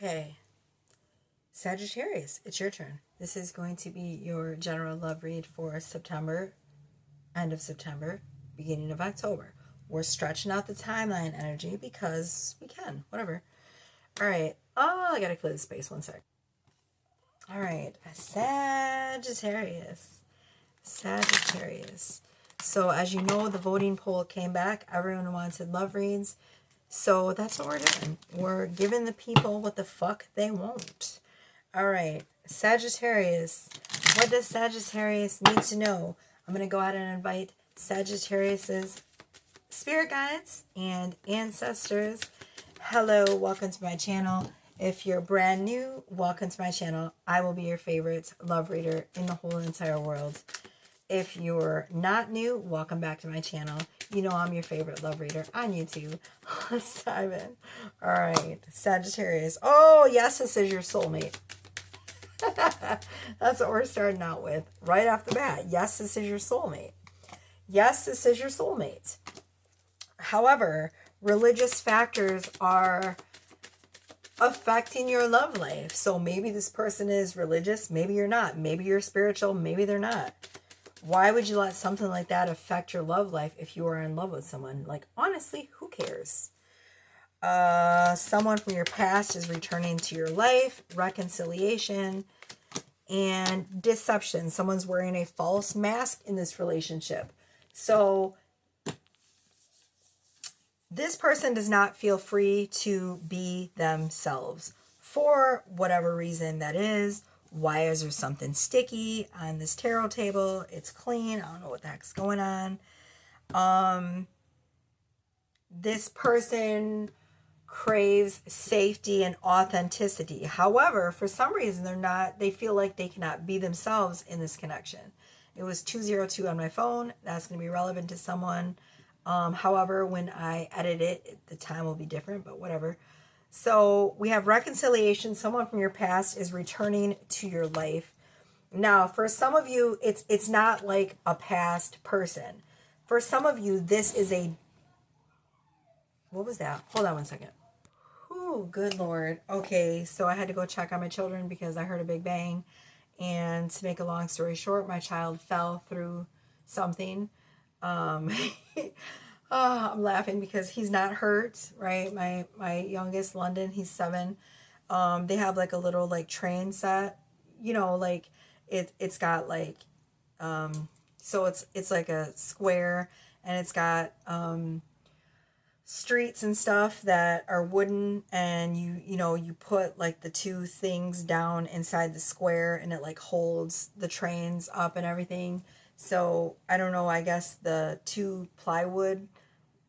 Okay, Sagittarius, it's your turn. This is going to be your general love read for September, end of September, beginning of October. We're stretching out the timeline energy because we can, whatever. All right. Oh, I gotta clear the space. One sec. All right, Sagittarius. Sagittarius. So as you know, the voting poll came back. Everyone wanted love reads. So that's what we're doing. We're giving the people what the fuck they want. All right, Sagittarius. What does Sagittarius need to know? I'm going to go ahead and invite Sagittarius's spirit guides and ancestors. Hello, welcome to my channel. If you're brand new, welcome to my channel. I will be your favorite love reader in the whole entire world. If you're not new, welcome back to my channel. You know I'm your favorite love reader on YouTube. Let's dive in. All right, Sagittarius. Oh, yes, this is your soulmate. That's what we're starting out with right off the bat. Yes, this is your soulmate. Yes, this is your soulmate. However, religious factors are affecting your love life. So maybe this person is religious, maybe you're not. Maybe you're spiritual, maybe they're not. Why would you let something like that affect your love life if you are in love with someone? Like, honestly, who cares? Someone from your past is returning to your life, reconciliation, and deception. Someone's wearing a false mask in this relationship. So this person does not feel free to be themselves for whatever reason that is. Why is there something sticky on this tarot table? It's clean. I don't know what the heck's going on. This person craves safety and authenticity. However, for some reason, they feel like they cannot be themselves in this connection. It was 202 on my phone. That's going to be relevant to someone. However, when I edit it, the time will be different, but whatever. So we have reconciliation. Someone from your past is returning to your life. Now, for some of you, it's not like a past person. For some of you, this is a... What was that? Hold on one second. Oh, good Lord. Okay, so I had to go check on my children because I heard a big bang. And to make a long story short, my child fell through something. Oh, I'm laughing because he's not hurt, right? My youngest, London, he's 7. They have like a little like train set, you know, like it's got like so it's like a square, and it's got streets and stuff that are wooden, and you put like the 2 things down inside the square, and it like holds the trains up and everything. So I don't know, I guess the 2 plywood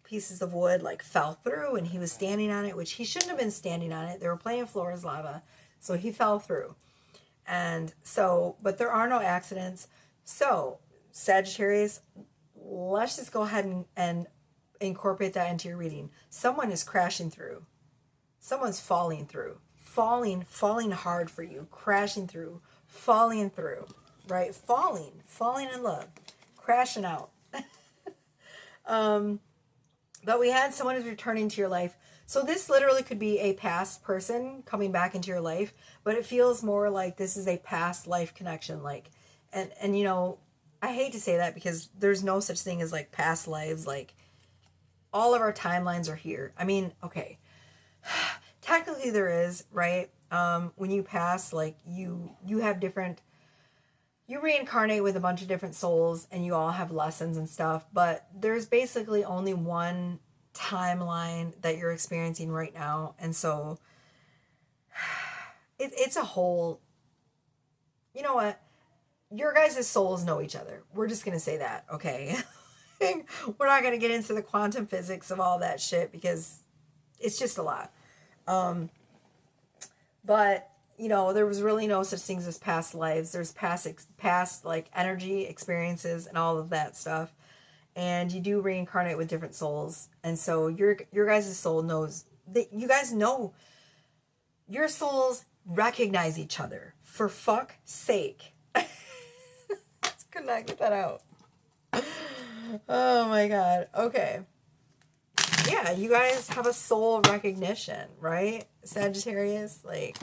pieces of wood like fell through, and he was standing on it, which he shouldn't have been standing on it. They were playing floor is lava, so he fell through. And so, but there are no accidents. So Sagittarius, let's just go ahead and incorporate that into your reading. Someone is crashing through. Someone's falling through. Falling hard for you. Crashing through. Falling through. Right? Falling in love. Crashing out. But we had someone who's returning to your life. So this literally could be a past person coming back into your life, but it feels more like this is a past life connection. Like, and you know, I hate to say that because there's no such thing as like past lives. Like, all of our timelines are here. I mean, okay, technically there is, right? When you pass, like you have different, you reincarnate with a bunch of different souls, and you all have lessons and stuff, but there's basically only one timeline that you're experiencing right now. And so it's a whole, you know what? Your guys' souls know each other. We're just going to say that, okay? We're not going to get into the quantum physics of all that shit because it's just a lot. But you know, there was really no such things as past lives. There's past like energy experiences and all of that stuff. And you do reincarnate with different souls. And so your guys' soul knows that you guys know your souls recognize each other. For fuck's sake. Could not get that out. Oh my God. Okay. yeah, you guys have a soul recognition, right? Sagittarius, like,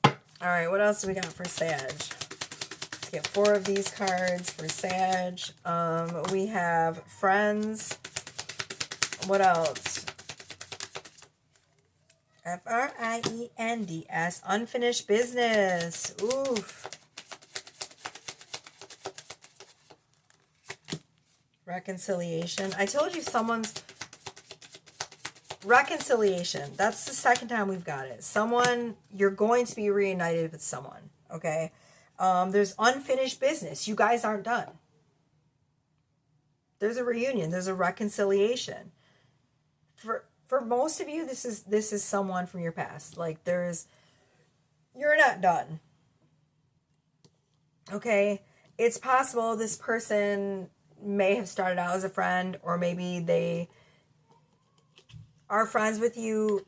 all right, what else do we got for Sag? Let's get 4 of these cards for Sag. We have friends. What else? Friends, unfinished business. Oof. Reconciliation. I told you someone's reconciliation. That's the second time we've got it. Someone, you're going to be reunited with someone. Okay. There's unfinished business. You guys aren't done. There's a reunion. There's a reconciliation. For most of you, this is someone from your past. Like you're not done. Okay. It's possible this person may have started out as a friend, or maybe they are friends with you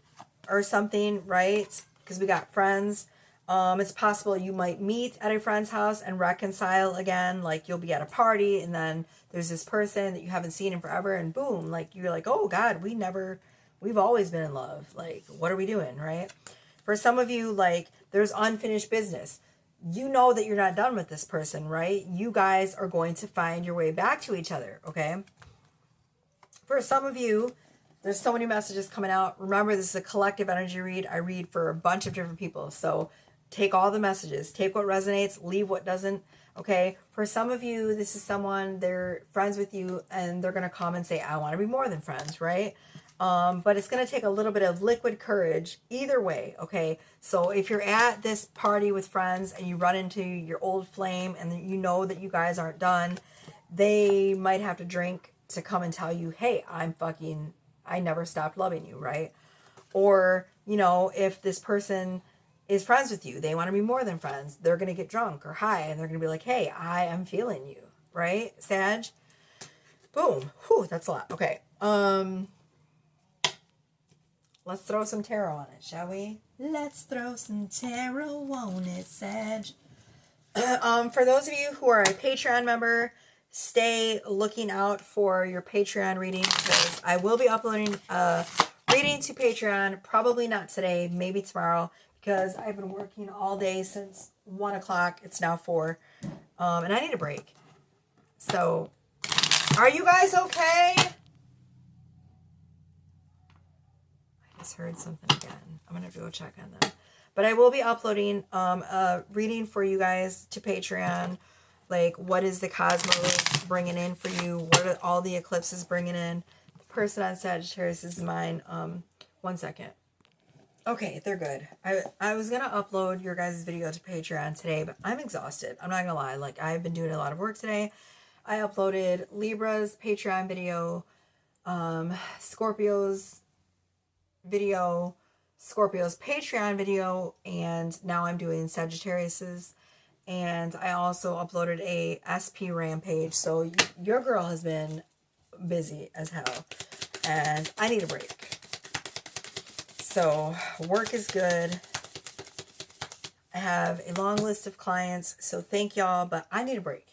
or something, right? Because we got friends. It's possible you might meet at a friend's house and reconcile again. Like you'll be at a party and then there's this person that you haven't seen in forever, and boom, like you're like, oh God, we've always been in love. Like, what are we doing, right? For some of you, like, there's unfinished business. You know that you're not done with this person, right? You guys are going to find your way back to each other, okay? For some of you, there's so many messages coming out. Remember, this is a collective energy read. I read for a bunch of different people. So take all the messages. Take what resonates. Leave what doesn't, okay? For some of you, this is someone, they're friends with you, and they're going to come and say, I want to be more than friends, right? But it's going to take a little bit of liquid courage either way, okay? So if you're at this party with friends and you run into your old flame and you know that you guys aren't done, they might have to drink to come and tell you, hey, I never stopped loving you, right? Or, you know, if this person is friends with you, they want to be more than friends, they're going to get drunk or high and they're going to be like, hey, I am feeling you, right? Sag? Boom. Whew, that's a lot. Okay. Let's throw some tarot on it, shall we? Let's throw some tarot on it, Sag. For those of you who are a Patreon member, stay looking out for your Patreon reading, because I will be uploading a reading to Patreon. Probably not today, maybe tomorrow, because I've been working all day since 1 o'clock. It's now 4. And I need a break. So, are you guys okay? Heard something again. I'm gonna have to go check on them. But I will be uploading a reading for you guys to Patreon. Like, what is the cosmos bringing in for you? What are all the eclipses bringing in? The person on Sagittarius is mine. 1 second. Okay, they're good. I was gonna upload your guys' video to Patreon today, but I'm exhausted. I'm not gonna lie. Like, I've been doing a lot of work today. I uploaded Libra's Patreon video, Scorpio's video, Scorpio's Patreon video, and now I'm doing Sagittarius's. And I also uploaded a SP Rampage. So your girl has been busy as hell, and I need a break. So work is good. I have a long list of clients, so thank y'all, but I need a break.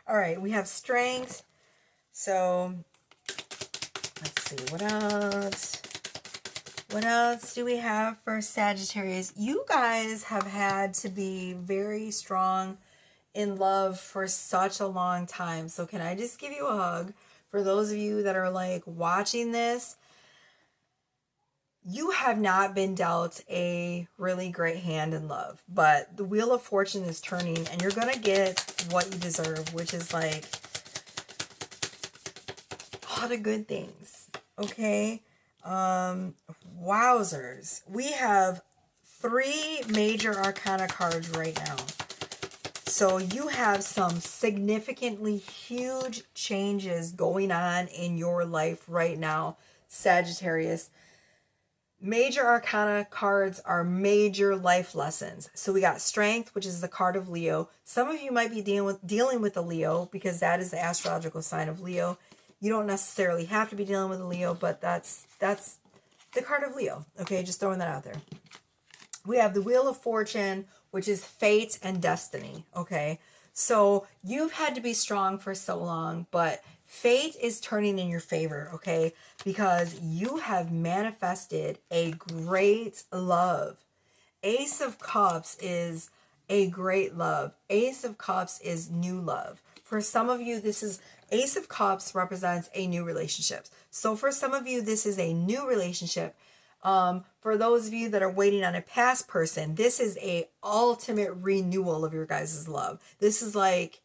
All right, we have strength. So let's see, what else? What else do we have for Sagittarius? You guys have had to be very strong in love for such a long time. So can I just give you a hug? For those of you that are like watching this, you have not been dealt a really great hand in love, but the Wheel of Fortune is turning and you're going to get what you deserve, which is like a lot of good things. Okay. Wowzers. We have 3 major arcana cards right now. So you have some significantly huge changes going on in your life right now, Sagittarius. Major arcana cards are major life lessons. So we got strength, which is the card of Leo. Some of you might be dealing with a Leo, because that is the astrological sign of Leo. You don't necessarily have to be dealing with a Leo, but that's the card of Leo. Okay, just throwing that out there. We have the Wheel of Fortune, which is fate and destiny. Okay, so you've had to be strong for so long, but Fate is turning in your favor, okay? Because you have manifested a great love. Ace of Cups is a great love. Ace of Cups is new love. For some of you, this is Ace of Cups represents a new relationship. So for some of you, this is a new relationship. For those of you that are waiting on a past person, this is a ultimate renewal of your guys' love. This is like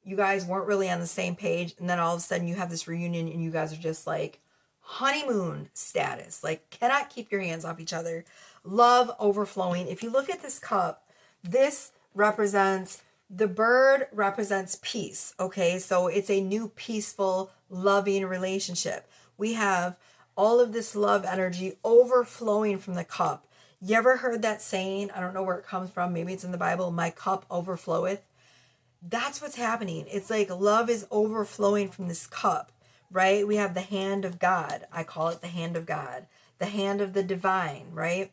you guys weren't really on the same page, and then all of a sudden you have this reunion and you guys are just like honeymoon status. Like, cannot keep your hands off each other. Love overflowing. If you look at this cup, this represents, the bird represents peace, okay? So it's a new peaceful, loving relationship. We have all of this love energy overflowing from the cup. You ever heard that saying? I don't know where it comes from. Maybe it's in the Bible. My cup overfloweth. That's what's happening. It's like love is overflowing from this cup, right? We have the hand of God. I call it the hand of God. The hand of the divine, right?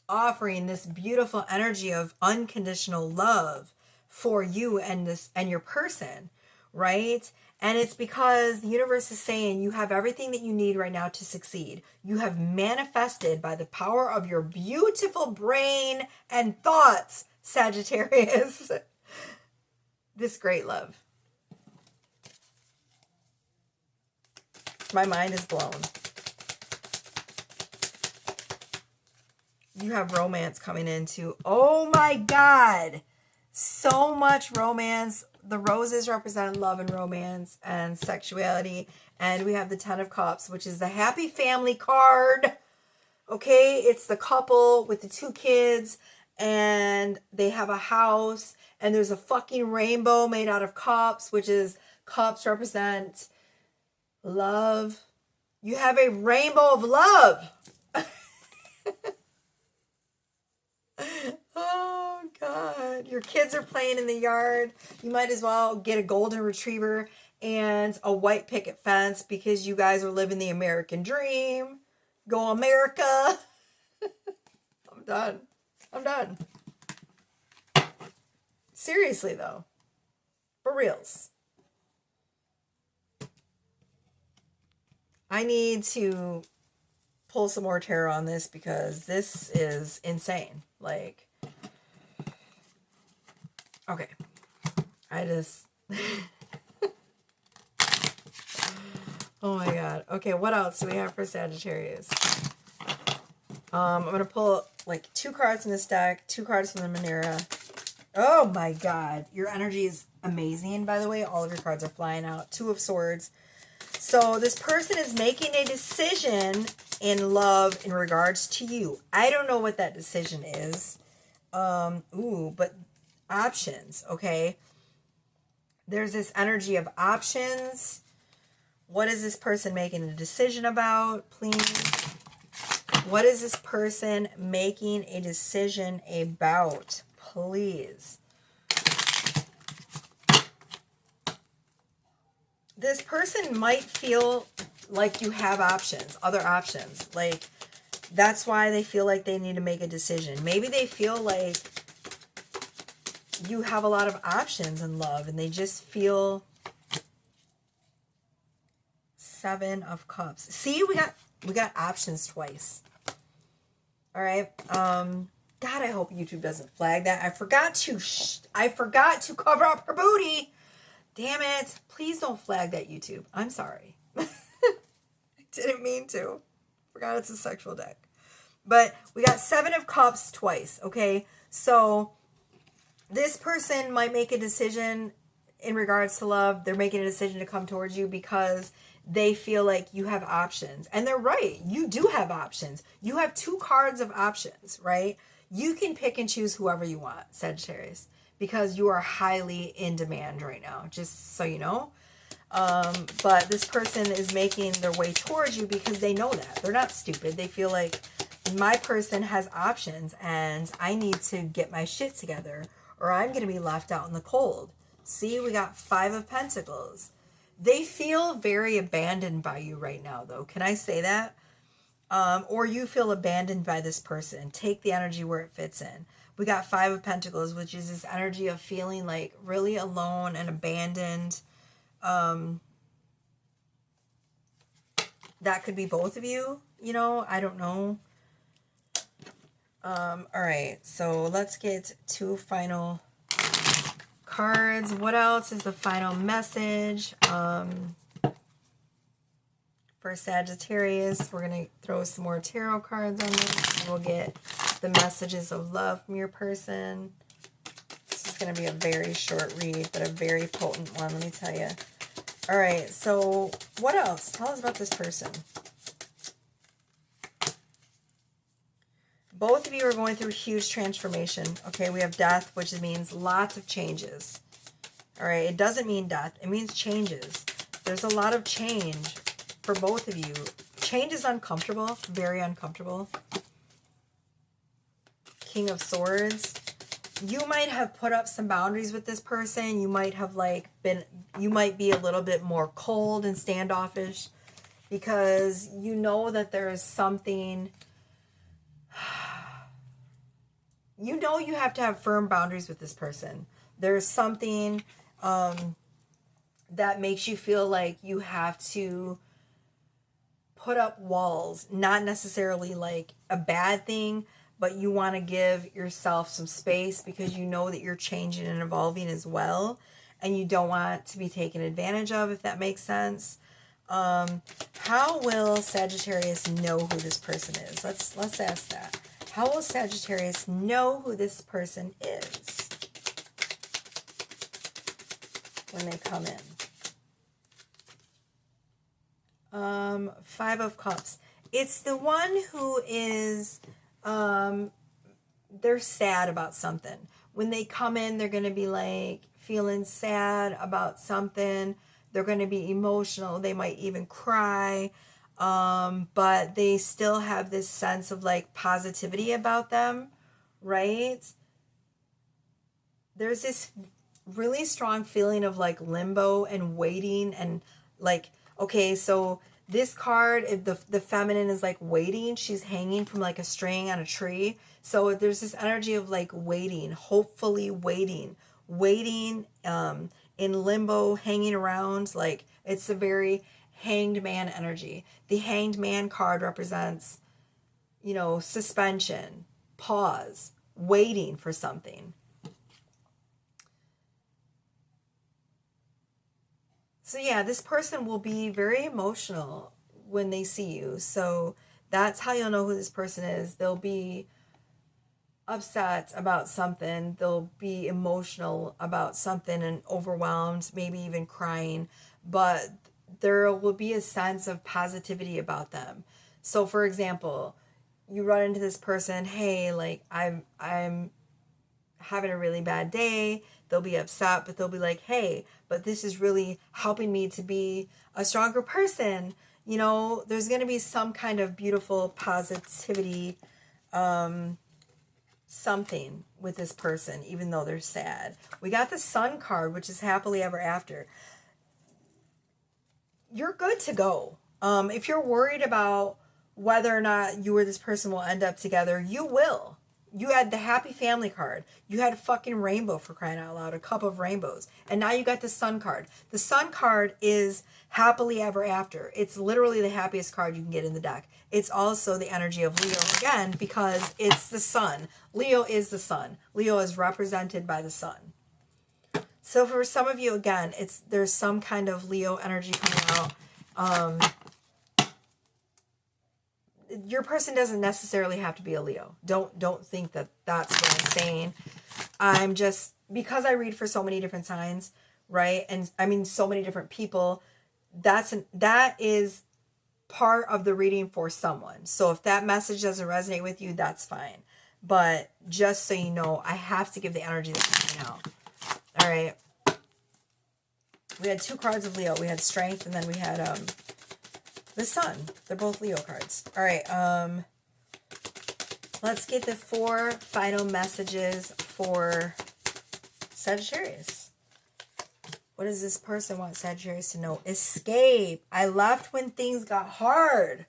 Offering this beautiful energy of unconditional love for you and this and your person, right? And it's because the universe is saying you have everything that you need right now to succeed. You have manifested by the power of your beautiful brain and thoughts, Sagittarius, this great love. My mind is blown. You have romance coming into, oh my God, so much romance. The roses represent love and romance and sexuality. And we have the Ten of Cups, which is the happy family card. Okay, it's the couple with the 2 kids and they have a house and there's a fucking rainbow made out of cups, which is cups represent love. You have a rainbow of love. Oh God, your kids are playing in the yard. You might as well get a golden retriever and a white picket fence because you guys are living the American dream. Go America. I'm done. I'm done. Seriously though, for reals. I need to pull some more tarot on this because this is insane. Like, okay, I just, oh my God. Okay, what else do we have for Sagittarius? I'm going to pull like 2 cards from this deck, 2 cards from the Manera. Oh my God, your energy is amazing, by the way. All of your cards are flying out. 2 of Swords. So this person is making a decision in love in regards to you. I don't know what that decision is. But options, okay? There's this energy of options. What is this person making a decision about, please? What is this person making a decision about, please? This person might feel like you have options, other options. Like, that's why they feel like they need to make a decision. Maybe they feel like you have a lot of options in love and they just feel 7 of Cups. See, we got options twice. All right. God, I hope YouTube doesn't flag that. I forgot to cover up her booty. Damn it. Please don't flag that, YouTube. I'm sorry. I didn't mean to. Forgot it's a sexual deck. But we got 7 of Cups twice, okay? So this person might make a decision in regards to love. They're making a decision to come towards you because they feel like you have options. And they're right. You do have options. You have 2 cards of options, right? You can pick and choose whoever you want, Sagittarius, because you are highly in demand right now, just so you know. But this person is making their way towards you because they know that. They're not stupid. They feel like my person has options and I need to get my shit together or I'm going to be left out in the cold. See, we got 5 of Pentacles. They feel very abandoned by you right now, though. Can I say that? Or you feel abandoned by this person. Take the energy where it fits in. We got 5 of Pentacles, which is this energy of feeling like really alone and abandoned. That could be both of you, you know, I don't know. All right, so let's get 2 final cards. What else is the final message? For Sagittarius, we're going to throw some more tarot cards on this. And we'll get the messages of love from your person. This is going to be a very short read, but a very potent one, let me tell you. All right, so what else? Tell us about this person. Both of you are going through huge transformation. Okay, we have death, which means lots of changes. All right, it doesn't mean death. It means changes. There's a lot of change for both of you. Change is uncomfortable, very uncomfortable. King of Swords. You might have put up some boundaries with this person. You might have you might be a little bit more cold and standoffish because you know that there is something, you know, you have to have firm boundaries with this person. There's something that makes you feel like you have to put up walls, not necessarily like a bad thing, but you want to give yourself some space because you know that you're changing and evolving as well, and you don't want to be taken advantage of, if that makes sense. How will Sagittarius know who this person is? Let's ask that. How will Sagittarius know who this person is when they come in? 5 of Cups. It's the one who is, they're sad about something. When they come in, they're going to be like feeling sad about something. They're going to be emotional. They might even cry. But they still have this sense of like positivity about them, right? There's this really strong feeling of like limbo and waiting and like, okay, so this card, if the feminine is like waiting, she's hanging from like a string on a tree. So there's this energy of like waiting, hopefully waiting in limbo, hanging around. Like it's a very hanged man energy. The hanged man card represents, you know, suspension, pause, waiting for something. So yeah, this person will be very emotional when they see you. So that's how you'll know who this person is. They'll be upset about something. They'll be emotional about something and overwhelmed, maybe even crying. But there will be a sense of positivity about them. So for example, you run into this person, hey, like I'm having a really bad day. They'll be upset, but they'll be like, hey, but this is really helping me to be a stronger person. You know, there's going to be some kind of beautiful positivity, something with this person, even though they're sad. We got the Sun card, which is happily ever after. You're good to go. If you're worried about whether or not you or this person will end up together, you will. You had the happy family card. You had a fucking rainbow, for crying out loud, a cup of rainbows. And now you got the Sun card. The Sun card is happily ever after. It's literally the happiest card you can get in the deck. It's also the energy of Leo again because it's the sun. Leo is the sun. Leo is represented by the sun. So for some of you, again, there's some kind of Leo energy coming out. Your person doesn't necessarily have to be a Leo. Don't think that that's what I'm saying. I'm just, because I read for so many different signs, right? And I mean, so many different people, that is part of the reading for someone. So if that message doesn't resonate with you, that's fine. But just so you know, I have to give the energy that's coming out. All right. We had 2 cards of Leo. We had Strength, and then we had the Sun. They're both Leo cards. All right. Let's get the 4 final messages for Sagittarius. What does this person want Sagittarius to know? Escape. I left when things got hard.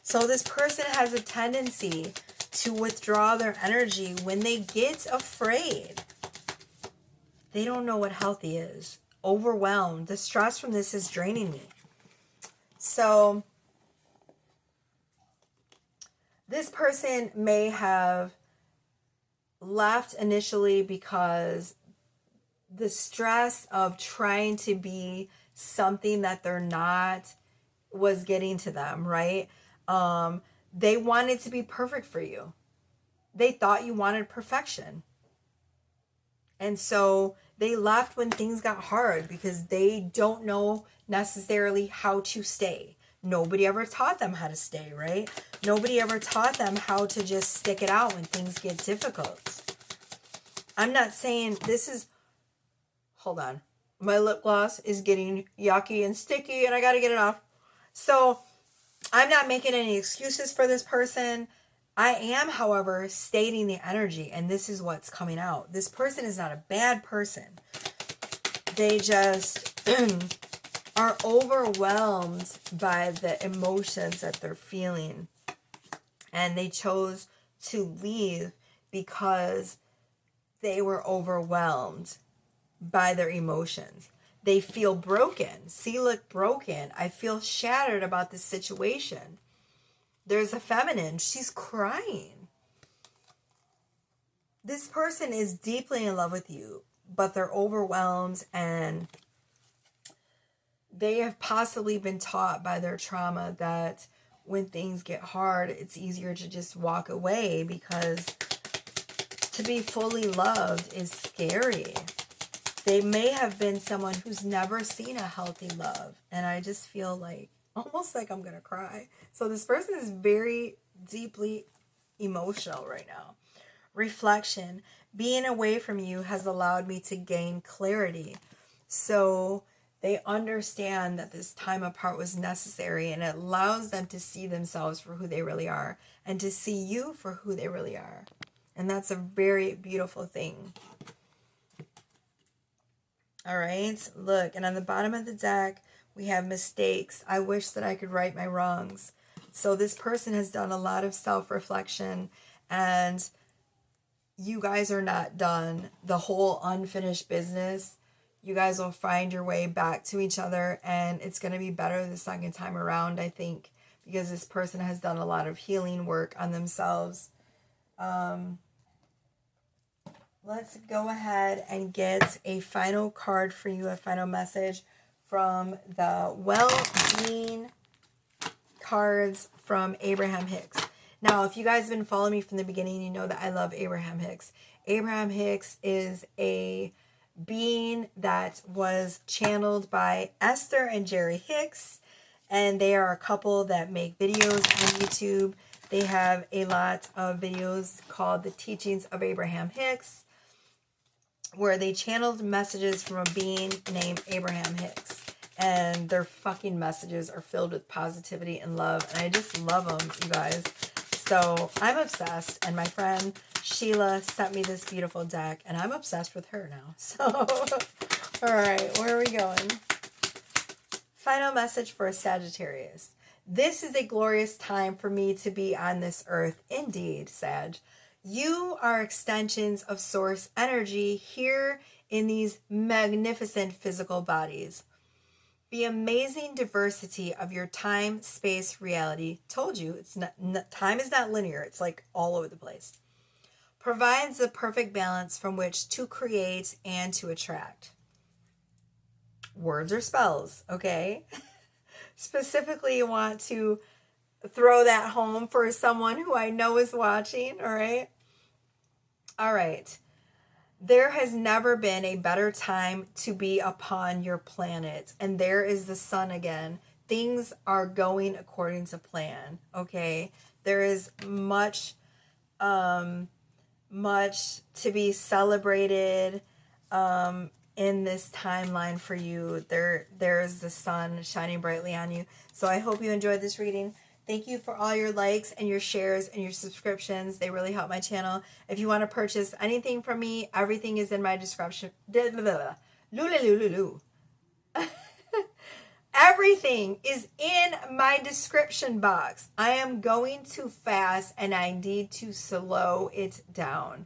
So this person has a tendency to withdraw their energy when they get afraid. They don't know what healthy is. overwhelmed. The stress from this is draining me. So this person may have left initially because the stress of trying to be something that they're not was getting to them, right? They wanted to be perfect for you. They thought you wanted perfection. And so they left when things got hard because they don't know necessarily how to stay. Nobody ever taught them how to stay, right? Nobody ever taught them how to just stick it out when things get difficult. I'm not saying this is... Hold on. My lip gloss is getting yucky and sticky and I got to get it off. So I'm not making any excuses for this person. I am, however, stating the energy, and this is what's coming out. This person is not a bad person. They just are overwhelmed by the emotions that they're feeling. And they chose to leave because they were overwhelmed by their emotions. They feel broken. See, look, broken. I feel shattered about this situation. There's a feminine. She's crying. This person is deeply in love with you, but they're overwhelmed and they have possibly been taught by their trauma that when things get hard, it's easier to just walk away because to be fully loved is scary. They may have been someone who's never seen a healthy love. And I just feel like, almost like I'm going to cry. So this person is very deeply emotional right now. Reflection. Being away from you has allowed me to gain clarity. So they understand that this time apart was necessary and it allows them to see themselves for who they really are and to see you for who they really are. And that's a very beautiful thing. All right, look, and on the bottom of the deck, we have mistakes. I wish that I could right my wrongs. So this person has done a lot of self-reflection, and you guys are not done. The whole unfinished business, you guys will find your way back to each other, and it's going to be better the second time around, I think, because this person has done a lot of healing work on themselves. Let's go ahead and get a final card for you, a final message from the well-being cards from Abraham Hicks. Now, if you guys have been following me from the beginning, you know that I love Abraham Hicks. Abraham Hicks is a being that was channeled by Esther and Jerry Hicks, and they are a couple that make videos on YouTube. They have a lot of videos called The Teachings of Abraham Hicks, where they channeled messages from a being named Abraham Hicks. And their fucking messages are filled with positivity and love. And I just love them, you guys. So I'm obsessed. And my friend Sheila sent me this beautiful deck. And I'm obsessed with her now. So, all right, where are we going? Final message for Sagittarius. This is a glorious time for me to be on this earth. Indeed, Sag. You are extensions of source energy here in these magnificent physical bodies. The amazing diversity of your time, space, reality, told you, it's not, time is not linear. It's like all over the place. Provides the perfect balance from which to create and to attract. Words or spells, okay? Specifically, you want to throw that home for someone who I know is watching, all right? All right. There has never been a better time to be upon your planet. And there is the sun again. Things are going according to plan, okay? There is much to be celebrated in this timeline for you. There's the sun shining brightly on you. So I hope you enjoyed this reading. Thank you for all your likes and your shares and your subscriptions. They really help my channel. If you want to purchase anything from me, everything is in my description. Everything is in my description box. I am going too fast and I need to slow it down.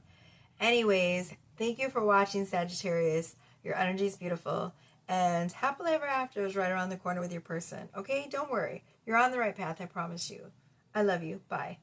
Anyways, thank you for watching, Sagittarius. Your energy is beautiful. And happily ever after is right around the corner with your person. Okay, don't worry. You're on the right path, I promise you. I love you. Bye.